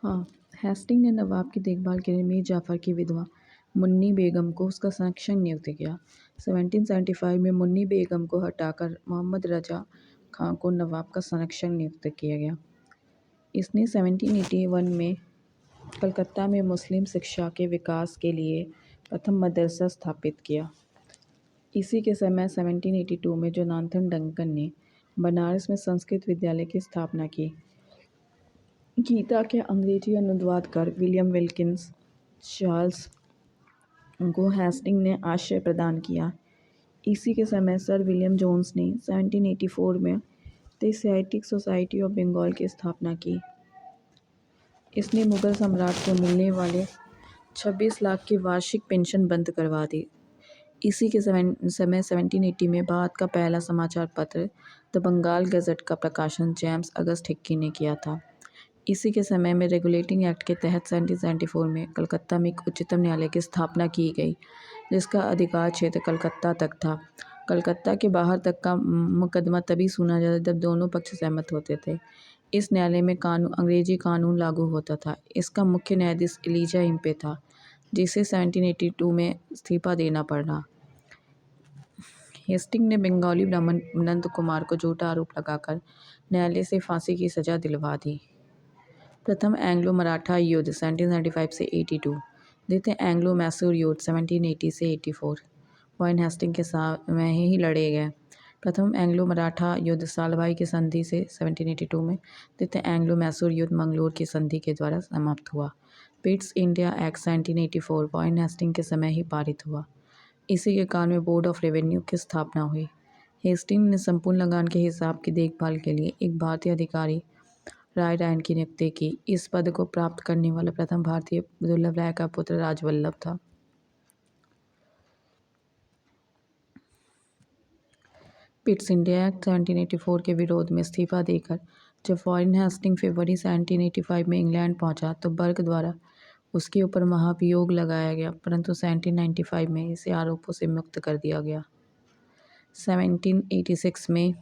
हाँ, हेस्टिंग ने नवाब की देखभाल के लिए मीर जाफ़र की विधवा मुन्नी बेगम को उसका संरक्षक नियुक्त किया। 1775 में मुन्नी बेगम को हटाकर मोहम्मद रजा खां को नवाब का संरक्षक नियुक्त किया गया। इसने 1781 में कलकत्ता में मुस्लिम शिक्षा के विकास के लिए प्रथम मदरसा स्थापित किया। इसी के समय 1782 में जोनाथन डंकन ने बनारस में संस्कृत विद्यालय की स्थापना की। गीता के अंग्रेजी अनुवाद कर विलियम विल्किंस चार्ल्स को हेस्टिंग ने आश्रय प्रदान किया। इसी के समय सर विलियम जोन्स ने 1784 में the Asiatic Society of Bengal की स्थापना की। इसने मुगल सम्राट को मिलने वाले 26 लाख की वार्षिक पेंशन बंद करवा दी। इसी के समय 1780 में भारत का पहला समाचार पत्र द बंगाल गज़ट का प्रकाशन जेम्स अगस्त हिक्की ने किया था। इसी के समय में रेगुलेटिंग एक्ट के तहत 1774 में कलकत्ता में एक उच्चतम न्यायालय की स्थापना की गई, जिसका अधिकार क्षेत्र कलकत्ता तक था। कलकत्ता के बाहर तक का मुकदमा तभी सुना जाता जब दोनों पक्ष सहमत होते थे। इस न्यायालय में अंग्रेजी कानून लागू होता था। इसका मुख्य न्यायाधीश एलिजा इम्पे था, जिसे 1782 में इस्तीफा देना पड़ा। हेस्टिंग ने बंगाली ब्राह्मण नंद कुमार को झूठा आरोप लगाकर न्यायालय से फांसी की सजा दिलवा दी। प्रथम एंग्लो मराठा युद्ध 1775 से 82, द्वितीय एंग्लो मैसूर युद्ध 1780 से 84 वॉरेन हेस्टिंग के साथ में ही लड़े गए। प्रथम एंग्लो मराठा युद्ध सालभाई की संधि से 1782 में, द्वितीय एंग्लो मैसूर युद्ध मंगलोर की संधि के द्वारा समाप्त हुआ। Pitt's India Act 1784 Warren Hastings के समय ही पारित हुआ। इसी के कारण में बोर्ड ऑफ रेवेन्यू की स्थापना हुई। हेस्टिंग ने संपूर्ण लगान के हिसाब की देखभाल के लिए एक भारतीय अधिकारी राय रायन की नियुक्ति की। इस पद को प्राप्त करने वाला प्रथम भारतीय दुर्लभ राय का पुत्र राजवल्लभ था। पिट्स इंडिया एक्ट 1784 के विरोध में इस्तीफा देकर जब वॉरेन हेस्टिंग फरवरी 1785 में इंग्लैंड पहुंचा तो बर्ग द्वारा उसके ऊपर महाभियोग लगाया गया, परंतु 1795 में इसे आरोपों से मुक्त कर दिया गया। 1786 में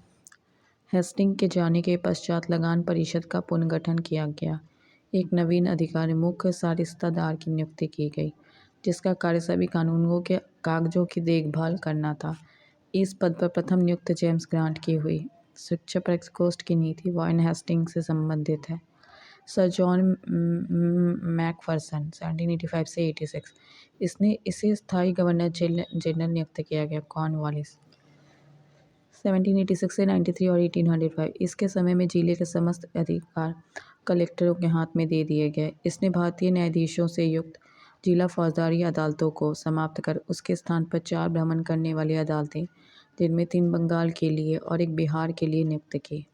हेस्टिंग के जाने के पश्चात लगान परिषद का पुनर्गठन किया गया। एक नवीन अधिकारी मुख्य सारिस्तादार की नियुक्ति की गई, जिसका कार्य सभी कानूनों के कागजों की देखभाल करना था। इस पद पर प्रथम नियुक्त जेम्स ग्रांट की हुई। शिक्षा प्रकोष्ठ की नीति वॉरेन हेस्टिंग से संबंधित है। सर जॉन मैकफरसन 1785 से 86, इसे स्थायी गवर्नर जनरल नियुक्त किया गया। कॉर्नवालिस 1786 से 93 और 1805, इसके समय में जिले के समस्त अधिकार कलेक्टरों के हाथ में दे दिए गए। इसने भारतीय न्यायाधीशों से युक्त जिला फौजदारी अदालतों को समाप्त कर उसके स्थान पर 4 भ्रमण करने वाली अदालतें, जिनमें 3 बंगाल के लिए और 1 बिहार के लिए नियुक्त की।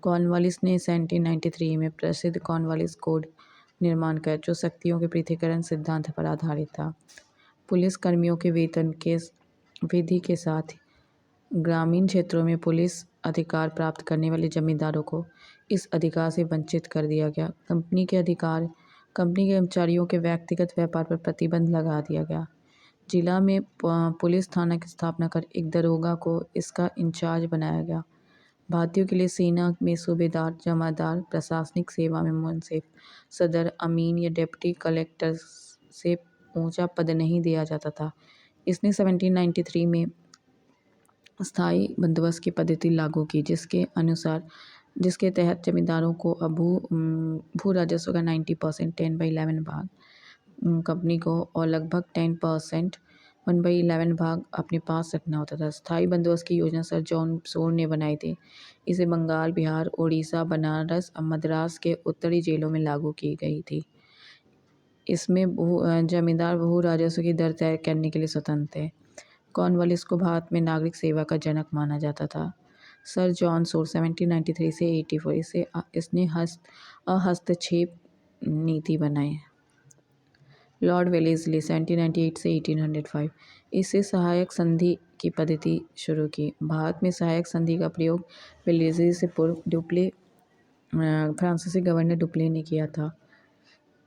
कॉर्नवालिस ने 1793 में प्रसिद्ध कॉर्नवालिस कोड निर्माण कर, जो शक्तियों के पृथक्करण सिद्धांत पर आधारित था। पुलिस कर्मियों के वेतन के विधि के साथ ग्रामीण क्षेत्रों में पुलिस अधिकार प्राप्त करने वाले जमींदारों को इस अधिकार से वंचित कर दिया गया। कंपनी के कर्मचारियों के व्यक्तिगत व्यापार पर प्रतिबंध लगा दिया गया। जिला में पुलिस थाना की स्थापना कर एक दरोगा को इसका इंचार्ज बनाया गया। भारतीयों के लिए सेना में सूबेदार, जमादार, प्रशासनिक सेवा में मुंसिफ, सदर, अमीन या डिप्टी कलेक्टर से ऊंचा पद नहीं दिया जाता था। इसने 1793 में स्थायी बंदोबस्त की पद्धति लागू की, जिसके तहत जमींदारों को भू राजस्व का 90% 10/11 भाग कंपनी को और लगभग 10% 1/11 भाग अपने पास रखना होता था। स्थायी बंदोबस्त की योजना सर जॉन सोर ने बनाई थी। इसे बंगाल, बिहार, उड़ीसा, बनारस और मद्रास के उत्तरी जेलों में लागू की गई थी। इसमें जमींदार भू राजस्व की दर तय करने के लिए स्वतंत्र थे। कॉर्नवालिस को भारत में नागरिक सेवा का जनक माना जाता था। सर जॉन सोर 1793 से 84, इसने हस्तक्षेप नीति बनाई। लॉर्ड वेलेस्ली 1798 से 1805, इससे सहायक संधि की पद्धति शुरू की। भारत में सहायक संधि का प्रयोग वेलेस्ली से पूर्व फ्रांसीसी गवर्नर डुप्ले ने किया था।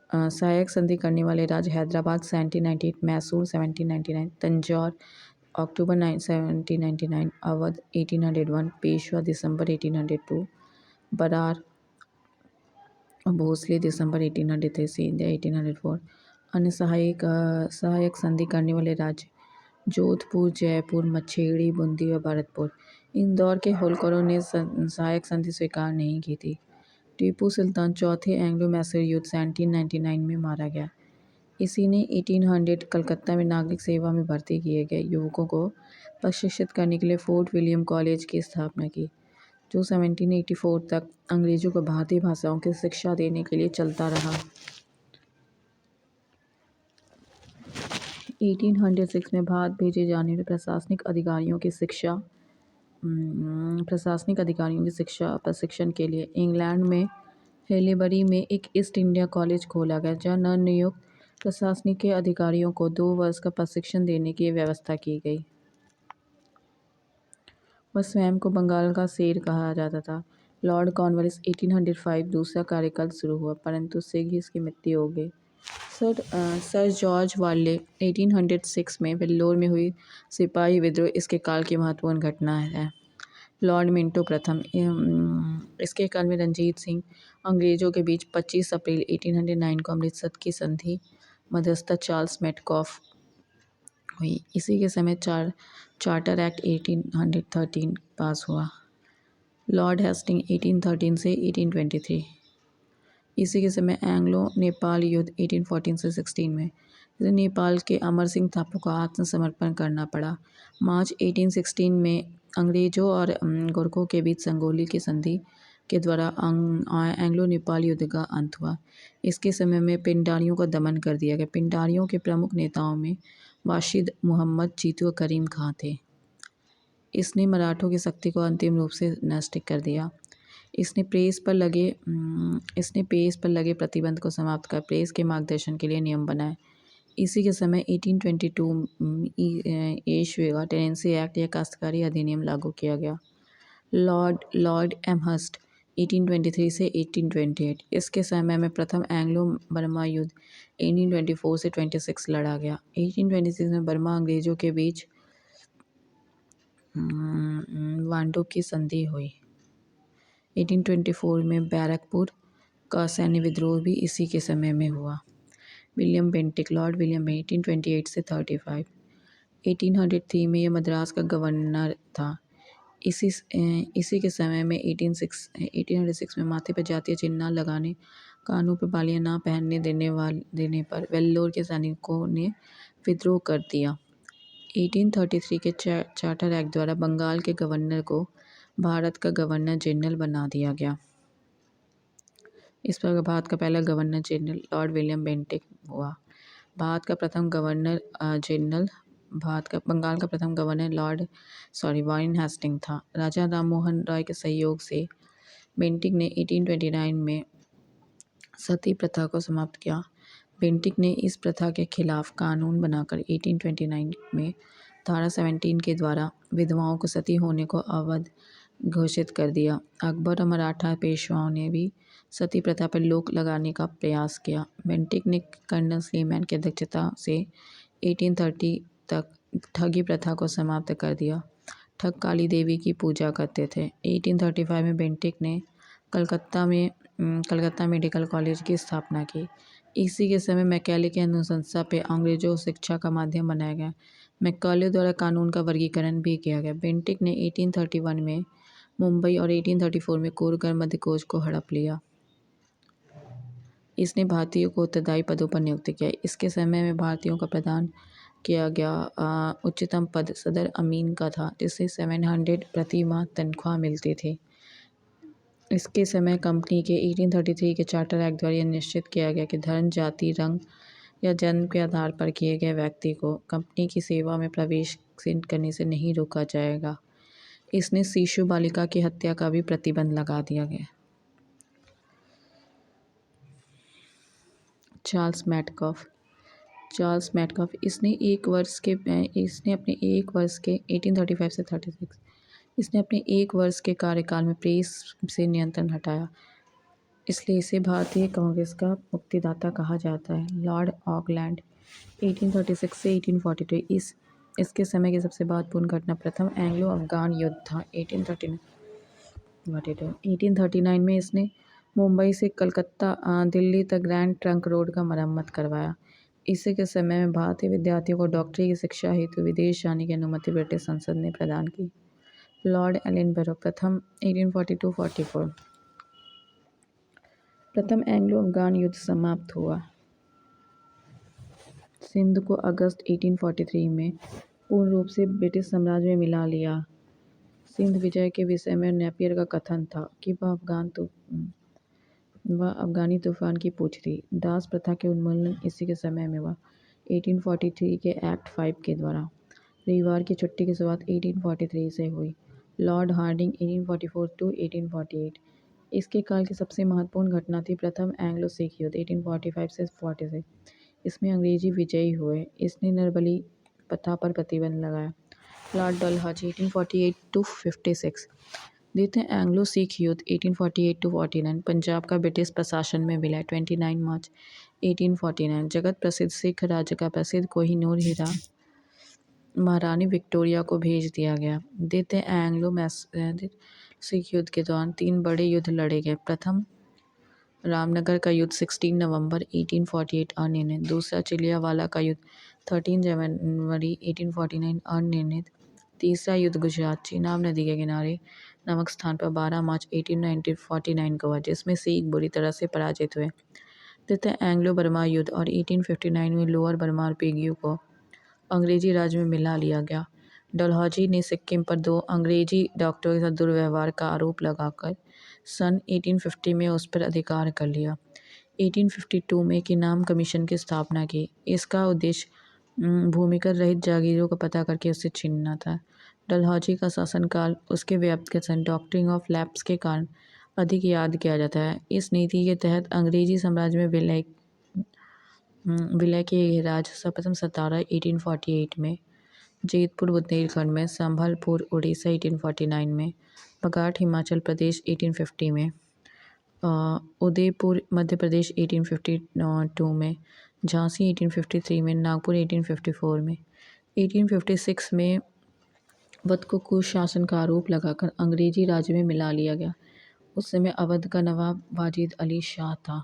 सहायक संधि करने वाले राज्य हैदराबाद 1798, मैसूर 1799, तंजौर अक्टूबर 1799, अवध 1801, पेशवा दिसंबर 1802, बरार भोसले दिसंबर 1803 से इंडिया 1804। अन्य सहायक संधि करने वाले राज्य जोधपुर, जयपुर, मछेड़ी, बूंदी और भरतपुर। इंदौर के होलकरों ने सहायक संधि स्वीकार नहीं की थी। टीपू सुल्तान चौथे एंग्लो मैसूर युद्ध 1799 में मारा गया। इसी ने 1800 कलकत्ता में नागरिक सेवा में भर्ती किए गए युवकों को प्रशिक्षित करने के लिए फोर्ट विलियम कॉलेज की स्थापना की, जो 1784 तक अंग्रेजों को भारतीय भाषाओं की शिक्षा देने के लिए चलता रहा। 1806 में भारत भेजे जाने वाले प्रशासनिक अधिकारियों की शिक्षा प्रशिक्षण के लिए इंग्लैंड में हेलेबरी में एक ईस्ट इंडिया कॉलेज खोला गया, जहाँ नवनियुक्त प्रशासनिक अधिकारियों को 2 वर्ष का प्रशिक्षण देने की व्यवस्था की गई। वह स्वयं को बंगाल का शेर कहा जाता था। लॉर्ड कॉर्नवालिस 1805 दूसरा कार्यकाल शुरू हुआ, परंतु शीघ्र ही इसकी मृत्यु हो गई। सर जॉर्ज वार्ले 1806 में वेल्लोर में हुई सिपाही विद्रोह इसके काल की महत्वपूर्ण घटना है। लॉर्ड मिंटो प्रथम, इसके काल में रंजीत सिंह अंग्रेजों के बीच 25 अप्रैल 1809 को अमृतसर की संधि मध्यस्थता चार्ल्स मेटकॉफ हुई। इसी के समय चार्टर एक्ट 1813 पास हुआ। लॉर्ड हेस्टिंग 1813 से 1823। इसी के समय एंग्लो नेपाल युद्ध 1814 से 16 में नेपाल के अमर सिंह थापा को आत्मसमर्पण करना पड़ा। मार्च 1816 में अंग्रेजों और गोरखों के बीच संगोली की संधि के द्वारा एंग्लो नेपाल युद्ध का अंत हुआ। इसके समय में पिंडारियों का दमन कर दिया गया। पिंडारियों के प्रमुख नेताओं में वाशिद मुहम्मद, जीतू और करीम खां थे। इसने मराठों की शक्ति को अंतिम रूप से नष्ट कर दिया। इसने प्रेस पर लगे प्रतिबंध को समाप्त कर प्रेस के मार्गदर्शन के लिए नियम बनाए। इसी के समय 1822 ईस्वी टेनेंसी एक्ट या काश्तकारी अधिनियम लागू किया गया। लॉर्ड एमहर्स्ट 1823 से 1828। इसके समय में प्रथम एंग्लो बर्मा युद्ध 1824 से 26 लड़ा गया। 1826 में बर्मा अंग्रेजों के बीच वांडोप की संधि हुई। 1824 में बैरकपुर का सैन्य विद्रोह भी इसी के समय में हुआ। विलियम बेंटिक, लॉर्ड विलियम 1828 से 35। 1803 में यह मद्रास का गवर्नर था। इसी के समय में 1806 में माथे पर जातीय चिन्ह न लगाने, कानों पर बालियां न पहनने देने पर वेल्लोर के सैनिकों ने विद्रोह कर दिया। 1833 के चार्टर एक्ट द्वारा बंगाल के गवर्नर को भारत का गवर्नर जनरल बना दिया गया। इस पर भारत का पहला governor general Lord William Bentinck हुआ। बंगाल का प्रथम गवर्नर वारेन हेस्टिंग था। राजा राम मोहन रॉय के सहयोग से बेंटिक ने 1829 में सती प्रथा को समाप्त किया। बेंटिक ने इस प्रथा के खिलाफ कानून बनाकर 1829 में धारा 17 के द्वारा विधवाओं को सती होने को अवैध घोषित कर दिया। अकबर और मराठा पेशवाओं ने भी सती प्रथा पर रोक लगाने का प्रयास किया। बेंटिक ने कर्नल स्लीमैन की अध्यक्षता से 1830 तक ठगी प्रथा को समाप्त कर दिया। ठग काली देवी की पूजा करते थे। 1835 में बेंटिक ने कलकत्ता मेडिकल कॉलेज की स्थापना की। इसी के समय मैकाले की अनुशंसा पे अंग्रेजों शिक्षा का माध्यम बनाया गया। मैकाले द्वारा कानून का वर्गीकरण भी किया गया। बेंटिक ने 1831 में मुंबई और 1834 में कोरगढ़ मध्यकोच को हड़प लिया। इसने भारतीयों को उत्तरदायी पदों पर नियुक्त किया। इसके समय में भारतीयों का प्रदान किया गया उच्चतम पद सदर अमीन का था, जिससे 700 प्रति माह तनख्वाह मिलती थी। इसके समय कंपनी के 1833 के चार्टर एक्ट द्वारा यह निश्चित किया गया कि धर्म, जाति, रंग या जन्म के आधार पर किए गए व्यक्ति को कंपनी की सेवा में प्रवेश करने से नहीं रोका जाएगा। इसने शिशु बालिका की हत्या का भी प्रतिबंध लगा दिया गया। चार्ल्स मेटकॉफ इसने अपने एक वर्ष के 1835 से 36 इसने अपने एक वर्ष के कार्यकाल में प्रेस से नियंत्रण हटाया, इसलिए इसे भारतीय कांग्रेस का मुक्तिदाता कहा जाता है। लॉर्ड ऑकलैंड 1836 से 1842। इसके समय की सबसे महत्वपूर्ण घटना प्रथम एंग्लो अफगान युद्ध था। 1839 में इसने मुंबई से कलकत्ता दिल्ली तक ग्रैंड ट्रंक रोड का मरम्मत करवाया। इसी के समय में भारतीय विद्यार्थियों को डॉक्टरी की शिक्षा हेतु विदेश जाने की अनुमति ब्रिटिश संसद ने प्रदान की। लॉर्ड एलिनबरो प्रथम 1842-44। प्रथम एंग्लो अफगान युद्ध समाप्त हुआ। सिंध को अगस्त 1843 में पूर्ण रूप से ब्रिटिश साम्राज्य में मिला लिया। सिंध विजय के विषय में नेपियर का कथन था कि वह अफगानी तूफान की पूछ थी। दास प्रथा के उन्मूलन इसी के समय में हुआ 1843 के एक्ट 5 के द्वारा। रविवार की छुट्टी की शुरुआत 1843 से हुई। Lord Hardinge 1844-1848। इसके काल की सबसे महत्वपूर्ण घटना थी प्रथम एंग्लो सिख युद्ध 1845 से 46। इसमें अंग्रेजी विजयी हुए। इसने नरबली प्रथा पर प्रतिबंध लगाया। लॉर्ड डलहौजी 1848-56। द्वितीय एंग्लो सिख युद्ध 1848-49। पंजाब का ब्रिटिश प्रशासन में विलय 29 मार्च 1849। जगत प्रसिद्ध सिख राज्य का प्रसिद्ध कोहिनूर हीरा महारानी विक्टोरिया को भेज दिया गया। द्वितीय एंग्लो सिख युद्ध के दौरान 3 बड़े युद्ध लड़े गए। प्रथम रामनगर का युद्ध 16 नवंबर 1848 अनिर्णित। दूसरा चिलियावाला का युद्ध 13 जनवरी 1849 अनिर्णित। तीसरा युद्ध गुजरात चेनाब नदी के किनारे नामक स्थान पर 12 मार्च 1849 को हुआ, जिसमें सिख बुरी तरह से पराजित हुए। तृतीय एंग्लो बर्मा युद्ध और 1859 में लोअर बर्मा और पिग्यू को अंग्रेजी राज में मिला लिया गया। डलहौजी ने सिक्किम पर 2 अंग्रेजी डॉक्टरों के साथ दुर्व्यवहार का आरोप लगाकर सन 1850 में उस पर अधिकार कर लिया। 1852 में एक इनाम कमीशन की स्थापना की। इसका उद्देश्य भूमिगत रहित जागीरों का पता करके उससे छीनना था। डलहौजी का शासनकाल उसके व्याप्त के सन डॉक्ट्रिन ऑफ लैप्स के कारण अधिक याद किया जाता है। इस नीति के तहत अंग्रेजी साम्राज्य में विलय के राज्य सर्वप्रथम सतारा 1848 में, जेतपुर बुंदेलखंड में, संभलपुर उड़ीसा 1849 में, बगाट हिमाचल प्रदेश 1850 में, उदयपुर मध्य प्रदेश 1852 में, झांसी 1853 में, नागपुर 1854 में। 1856 में अवध को कुशासन का आरोप लगाकर अंग्रेजी राज्य में मिला लिया गया। उस समय अवध का नवाब वाजिद अली शाह था।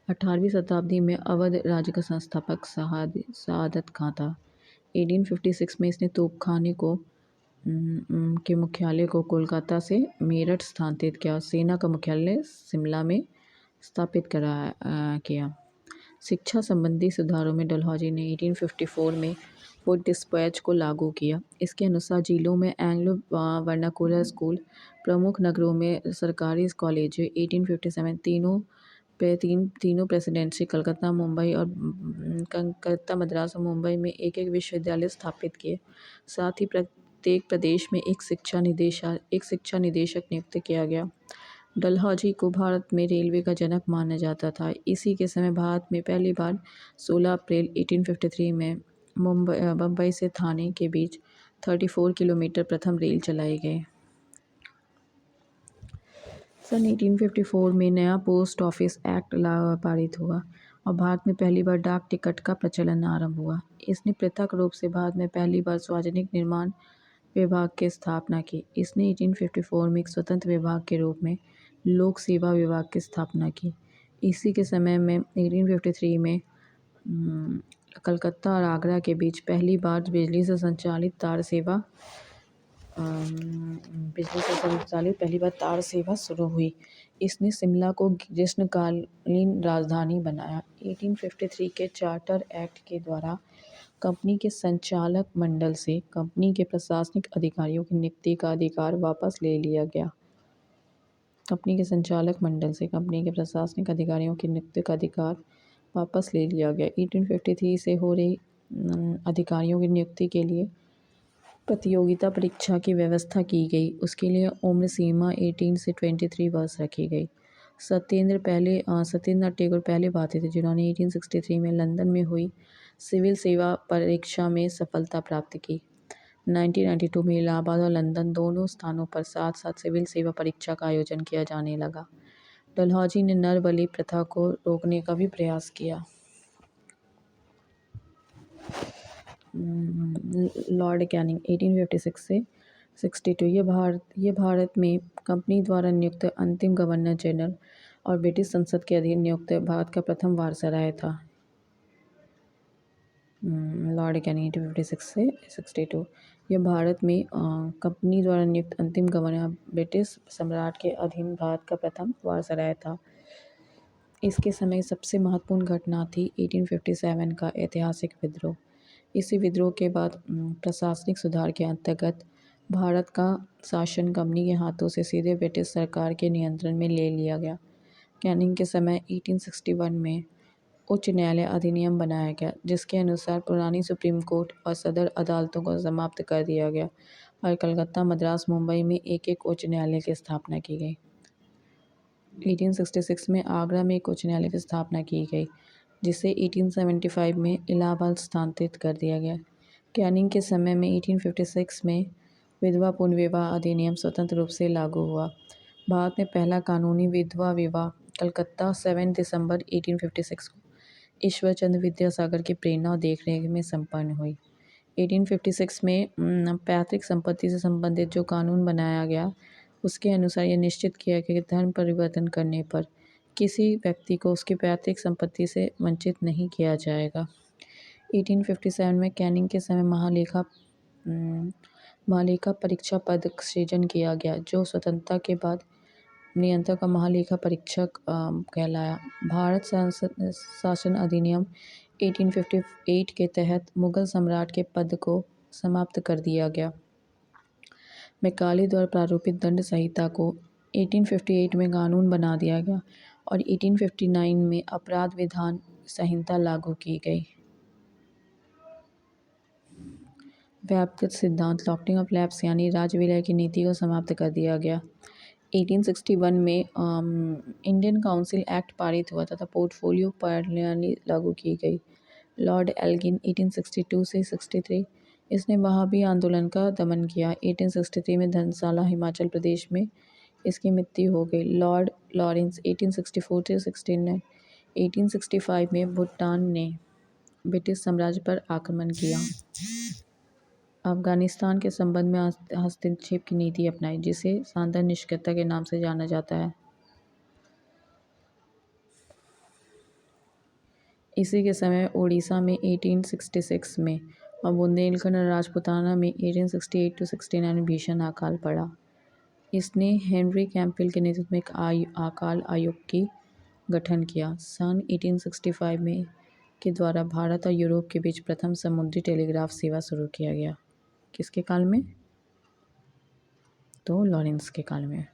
18वीं शताब्दी में अवध राज्य का संस्थापक सआदत खां था। 1856 में इसने तोपखाने के मुख्यालय को कोलकाता से मेरठ स्थानांतरित किया और सेना का मुख्यालय शिमला में स्थापित किया। शिक्षा संबंधी सुधारों में डलहौजी ने 1854 में फुट डिस्पैच को लागू किया। इसके अनुसार जिलों में एंग्लो वर्नाकुलर स्कूल, प्रमुख नगरों में सरकारी कॉलेज 1857 तीनों प्रेसिडेंसी कलकत्ता मुंबई और कलकत्ता मद्रास और मुंबई में एक विश्वविद्यालय स्थापित किए। साथ ही प्रत्येक प्रदेश में एक शिक्षा निदेशक नियुक्त किया गया। डलहौजी को भारत में रेलवे का जनक माना जाता था। इसी के समय भारत में पहली बार 16 अप्रैल 1853 में बम्बई से थाने के बीच 34 किलोमीटर प्रथम रेल चलाई गई। सन 1854 में नया पोस्ट ऑफिस एक्ट पारित हुआ और भारत में पहली बार डाक टिकट का प्रचलन आरंभ हुआ। इसने पृथक रूप से भारत में पहली बार सार्वजनिक निर्माण विभाग की स्थापना की। इसने 1854 में एक स्वतंत्र विभाग के रूप में लोक सेवा विभाग की स्थापना की। इसी के समय में 1853 में कलकत्ता और आगरा के बीच पहली बार बिजली से संचालित तार सेवा शुरू हुई। इसने शिमला को ग्रीष्मकालीन राजधानी बनाया। 1853 के चार्टर एक्ट के द्वारा कंपनी के संचालक मंडल से कंपनी के प्रशासनिक अधिकारियों की नियुक्ति का अधिकार वापस ले लिया गया। 1853 से हो रही अधिकारियों की नियुक्ति के लिए प्रतियोगिता परीक्षा की व्यवस्था की गई। उसके लिए उम्र सीमा 18 से 23 वर्ष रखी गई। सत्येंद्रनाथ टैगोर पहले भारतीय थे जिन्होंने 1863 में लंदन में हुई सिविल सेवा परीक्षा में सफलता प्राप्त की। 1992 में इलाहाबाद और लंदन दोनों स्थानों पर साथ साथ सिविल सेवा परीक्षा का आयोजन किया जाने लगा। डलहौजी ने नर बलि प्रथा को रोकने का भी प्रयास किया। लॉर्ड कैनिंग 1856 से 62 ये भारत में कंपनी द्वारा नियुक्त अंतिम गवर्नर जनरल और ब्रिटिश संसद के अधीन नियुक्त भारत का प्रथम वायसराय था। लॉर्ड कैनिंग 1856 से 62 यह भारत में कंपनी द्वारा नियुक्त अंतिम गवर्नर ब्रिटिश सम्राट के अधीन भारत का प्रथम वायसराय था। इसके समय सबसे महत्वपूर्ण घटना थी 1857 का ऐतिहासिक विद्रोह। इसी विद्रोह के बाद प्रशासनिक सुधार के अंतर्गत भारत का शासन कंपनी के हाथों से सीधे ब्रिटिश सरकार के नियंत्रण में ले लिया गया। कैनिंग के समय 1861 में उच्च न्यायालय अधिनियम बनाया गया, जिसके अनुसार पुरानी सुप्रीम कोर्ट और सदर अदालतों को समाप्त कर दिया गया और कलकत्ता, मद्रास, मुंबई में एक एक उच्च न्यायालय की स्थापना की गई। 1866 में आगरा में एक उच्च न्यायालय की स्थापना की गई, जिसे 1875 में इलाहाबाद स्थानांतरित कर दिया गया। कैनिंग के समय में 1856 में विधवा पुनर्विवाह अधिनियम स्वतंत्र रूप से लागू हुआ। भारत में पहला कानूनी विधवा विवाह कलकत्ता 7 दिसंबर 1856 को ईश्वर चंद्र विद्यासागर की प्रेरणा और देखरेख में संपन्न हुई। 1856 में पैतृक संपत्ति से संबंधित जो कानून बनाया गया, उसके अनुसार यह निश्चित किया कि धर्म परिवर्तन करने पर किसी व्यक्ति को उसकी पैतृक संपत्ति से वंचित नहीं किया जाएगा। 1857 में कैनिंग के समय महालेखा परीक्षा पद सृजन किया गया, जो स्वतंत्रता के बाद नियंत्रक का महालेखा परीक्षक कहलाया। भारत शासन अधिनियम 1858 के तहत मुगल सम्राट के पद को समाप्त कर दिया गया। मैकाले द्वारा प्रारूपित दंड संहिता को 1858 में कानून बना दिया गया और 1859 में अपराध विधान संहिता लागू की गई। व्यापक सिद्धांत लॉकिंग ऑफ लैप्स यानी राज्य विलय की नीति को समाप्त कर दिया गया। 1861 में इंडियन काउंसिल एक्ट पारित हुआ तथा पोर्टफोलियो प्रणाली लागू की गई। लॉर्ड एल्गिन 1862 से 63 इसने वहाबी आंदोलन का दमन किया। 1863 में धर्मशाला हिमाचल प्रदेश में इसकी मृत्यु हो गई। लॉर्ड लॉरेंस 1864 से 69 1865 में भूटान ने ब्रिटिश साम्राज्य पर आक्रमण किया। अफगानिस्तान के संबंध में हस्तक्षेप की नीति अपनाई, जिसे शानदार निष्क्रियता के नाम से जाना जाता है। इसी के समय उड़ीसा में 1866 में और बुंदेलखंड और राजपूताना में 1868 to 69 में भीषण अकाल पड़ा। इसने हेनरी कैंपबेल के नेतृत्व में एक अकाल आयोग की गठन किया। सन 1865 में के द्वारा भारत और यूरोप के बीच प्रथम समुद्री टेलीग्राफ सेवा शुरू किया गया। किसके काल में? तो लॉरेंस के काल में।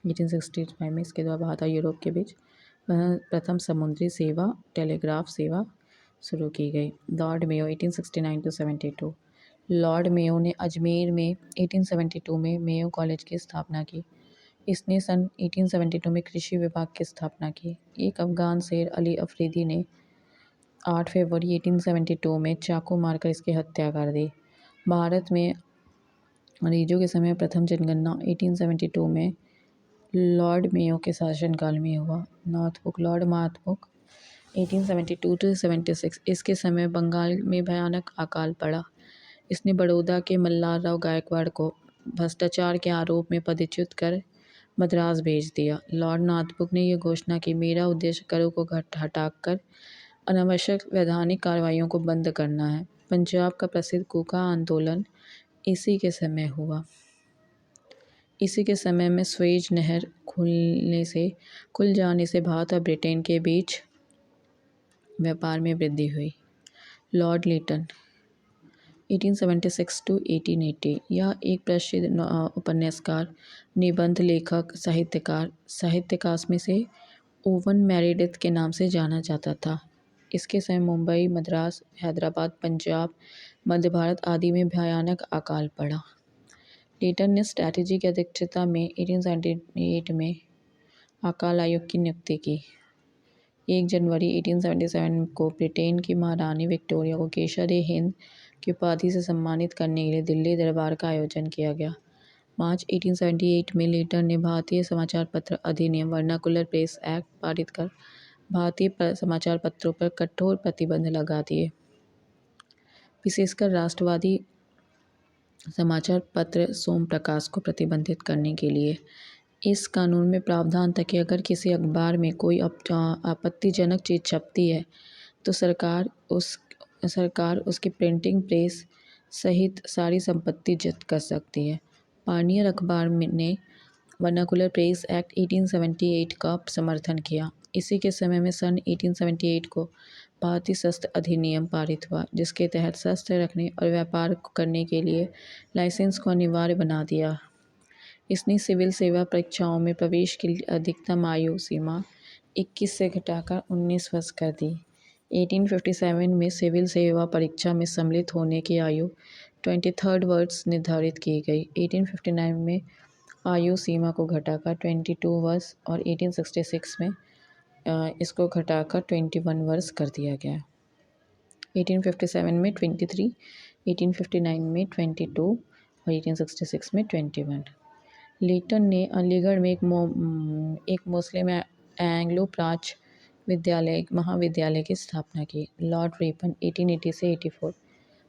1865 में इसके द्वारा भारत और यूरोप के बीच प्रथम समुद्री टेलीग्राफ सेवा शुरू की गई। Lord Mayo 1869 to 72 Lord Mayo ने अजमेर में 1872 में मेयो कॉलेज की स्थापना की। इसने सन 1872 में कृषि विभाग की स्थापना की। एक अफगान शेर अली अफरीदी ने 8 फरवरी 1872 में चाकू मारकर इसकी हत्या कर दी। भारत में अंग्रेजों के समय प्रथम जनगणना 1872 में लॉर्ड मेयो के शासनकाल में हुआ। लॉर्ड नॉर्थब्रुक 1872 to 76 इसके समय बंगाल में भयानक अकाल पड़ा। इसने बड़ौदा के मल्हार राव गायकवाड़ को भ्रष्टाचार के आरोप में पदच्युत कर मद्रास भेज दिया। लॉर्ड नॉर्थब्रुक ने यह घोषणा की, मेरा उद्देश्य करों को हटाकर अनावश्यक वैधानिक कार्रवाइयों को बंद करना है। पंजाब का प्रसिद्ध कूका आंदोलन इसी के समय हुआ। इसी के समय में स्वेज नहर खुल जाने से भारत और ब्रिटेन के बीच व्यापार में वृद्धि हुई। लॉर्ड लिटन 1876 to 1880 यह एक प्रसिद्ध उपन्यासकार, निबंध लेखक, साहित्यकार में से ओवन मेरेडिथ के नाम से जाना जाता था। इसके समय मुंबई, मद्रास, हैदराबाद, पंजाब, मध्य भारत आदि में भयानक अकाल पड़ा। लिटन ने स्ट्रैटेजी की अध्यक्षता में 1878 में अकाल आयोग की नियुक्ति की। 1 जनवरी 1877 को ब्रिटेन की महारानी विक्टोरिया को केसर-ए-हिंद की उपाधि से सम्मानित करने के लिए दिल्ली दरबार का आयोजन किया गया। मार्च 1878 में लिटन ने भारतीय समाचार पत्र अधिनियम वर्नाकुलर प्रेस एक्ट पारित कर भारतीय समाचार पत्रों पर कठोर प्रतिबंध लगा दिए। विशेषकर राष्ट्रवादी समाचार पत्र सोम प्रकाश को प्रतिबंधित करने के लिए। इस कानून में प्रावधान था कि अगर किसी अखबार में कोई आपत्तिजनक चीज़ छपती है तो सरकार उसकी प्रिंटिंग प्रेस सहित सारी संपत्ति जब्त कर सकती है। पार्नियर अखबार ने वर्नाकुलर प्रेस एक्ट 1878 का समर्थन किया। इसी के समय में सन 1878 को भारतीय शस्त्र अधिनियम पारित हुआ, जिसके तहत शस्त्र रखने और व्यापार करने के लिए लाइसेंस को अनिवार्य बना दिया। इसने सिविल सेवा परीक्षाओं में प्रवेश की अधिकतम आयु सीमा 21 से घटाकर 19 वर्ष कर दी। 1857 में सिविल सेवा परीक्षा में सम्मिलित होने की आयु 23 वर्ष निर्धारित की गई। 1859 में आयु सीमा को घटाकर 22 वर्ष और 1866 में इसको घटाकर 21 वर्ष कर दिया गया। 1857 में 23, 1859 में 22 और 1866 में 21। लीटन ने अलीगढ़ में एक मुस्लिम एंग्लो प्राच्य महाविद्यालय की स्थापना की। लॉर्ड रिपन 1880 से 84।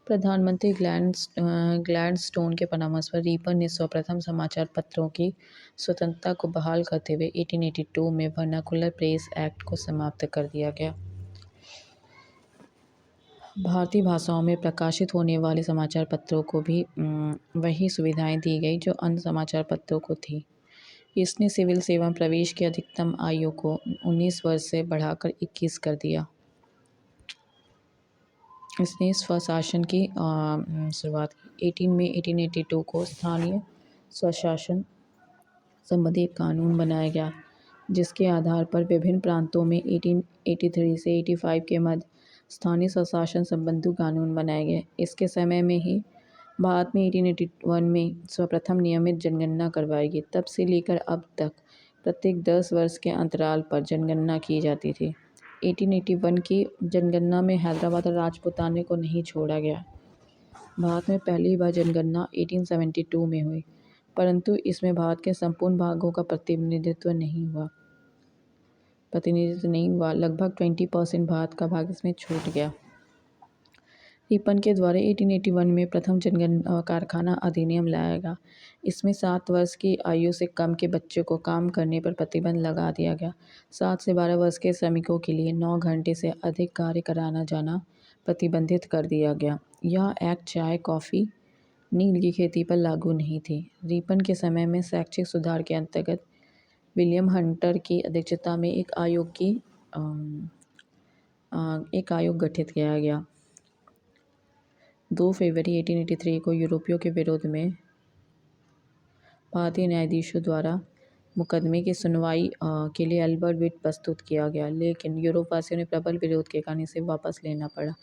प्रधानमंत्री ग्लैडस्टोन के परामर्श पर रिपन ने सर्वप्रथम समाचार पत्रों की स्वतंत्रता को बहाल करते हुए 1882 में वर्नाकुलर प्रेस एक्ट को समाप्त कर दिया गया। भारतीय भाषाओं में प्रकाशित होने वाले समाचार पत्रों को भी वही सुविधाएं दी गई जो अन्य समाचार पत्रों को थी। इसने सिविल सेवा प्रवेश की अधिकतम आयु को 19 वर्ष से बढ़ाकर 21 कर दिया। इसने स्वशासन की शुरुआत की। 18 मई 1882 को स्थानीय स्वशासन संबंधी एक कानून बनाया गया, जिसके आधार पर विभिन्न प्रांतों में 1883 से 85 के मध्य स्थानीय स्वशासन संबंधी कानून बनाए गए। इसके समय में ही भारत में 1881 में सर्वप्रथम नियमित जनगणना करवाई गई। तब से लेकर अब तक प्रत्येक 10 वर्ष के अंतराल पर जनगणना की जाती थी। 1881 की जनगणना में हैदराबाद और राजपूताना को नहीं छोड़ा गया। भारत में पहली बार जनगणना 1872 में हुई, परंतु इसमें भारत के संपूर्ण भागों का प्रतिनिधित्व नहीं हुआ। लगभग 20% भारत का भाग इसमें छूट गया। रिपन के द्वारा 1881 में प्रथम जनगणना कारखाना अधिनियम लाया गया। इसमें 7 वर्ष की आयु से कम के बच्चों को काम करने पर प्रतिबंध लगा दिया गया। 7 से 12 वर्ष के श्रमिकों के लिए 9 घंटे से अधिक कार्य कराना जाना प्रतिबंधित कर दिया गया। यह एक्ट चाय, कॉफ़ी, नील की खेती पर लागू नहीं थी। रिपन के समय में शैक्षिक सुधार के अंतर्गत विलियम हंटर की अध्यक्षता में एक आयोग गठित किया गया। 2 फरवरी 1883 को यूरोपियों के विरोध में भारतीय न्यायाधीशों द्वारा मुकदमे की सुनवाई के लिए अल्बर्ट बिट प्रस्तुत किया गया, लेकिन यूरोपवासियों ने प्रबल विरोध के कारण इसे वापस लेना पड़ा।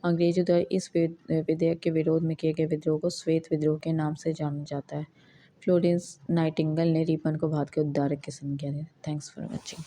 अंग्रेजों द्वारा इस विधेयक के विरोध में किए गए विद्रोह को श्वेत विद्रोह के नाम से जाना जाता है। फ्लोरेंस नाइटिंगेल ने रिपन को भारत के उद्धारक की संज्ञा दी। Thanks for watching.